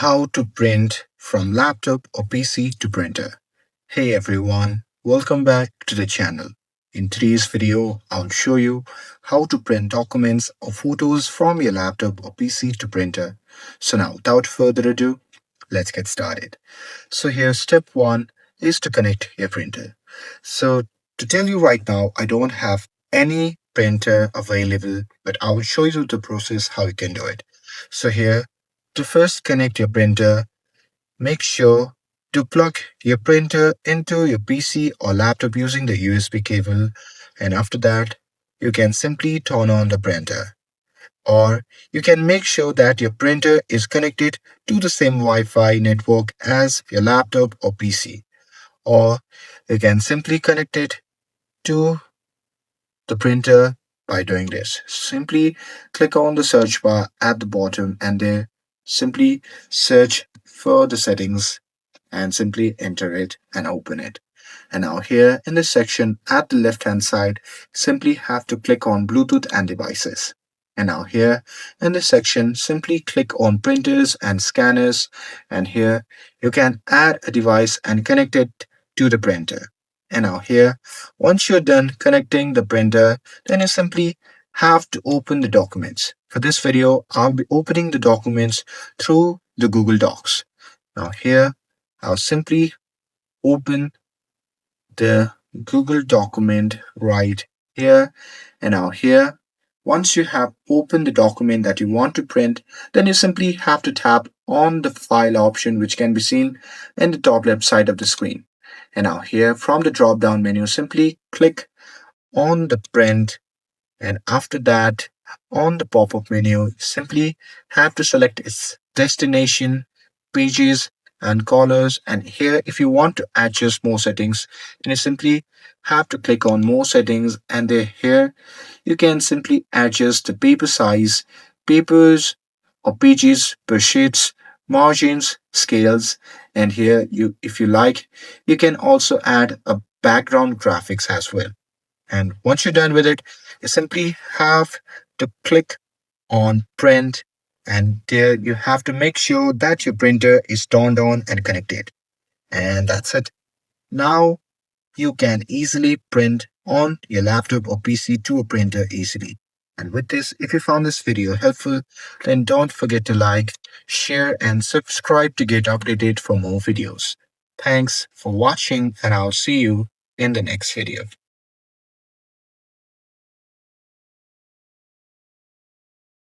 How to print from laptop or PC to printer. Hey everyone, welcome back to the channel. In today's video, I'll show you how to print documents or photos from your laptop or PC to printer. So now, without further ado, let's get started. So here, step one is to connect your printer. So to tell you right now, I don't have any printer available, but I will show you the process how you can do it. So here, to first connect your printer, make sure to plug your printer into your PC or laptop using the USB cable, and after that, you can simply turn on the printer. Or you can make sure that your printer is connected to the same Wi-Fi network as your laptop or PC. Or you can simply connect it to the printer by doing this. Simply click on the search bar at the bottom and there simply search for the settings and simply enter it and open it. And now here in this section at the left hand side, simply have to click on Bluetooth and devices. And now here in this section, simply click on printers and scanners. And here you can add a device and connect it to the printer. And now here, once you're done connecting the printer, then you simply have to open the documents. For this video, I'll be opening the documents through the Google Docs. Now here, I'll simply open the Google document right here. And now here, once you have opened the document that you want to print, then you simply have to tap on the file option, which can be seen in the top left side of the screen. And now here from the drop down menu, simply click on the print. And after that, on the pop-up menu, simply have to select its destination, pages, and colors. And here, if you want to adjust more settings, then you simply have to click on more settings. And there, here, you can simply adjust the paper size, papers or pages per sheets, margins, scales. And here, if you like, you can also add a background graphics as well. And once you're done with it, you simply have to click on print, and there you have to make sure that your printer is turned on and connected. And that's it. Now you can easily print on your laptop or PC to a printer easily. And with this, if you found this video helpful, then don't forget to like, share, and subscribe to get updated for more videos. Thanks for watching, and I'll see you in the next video.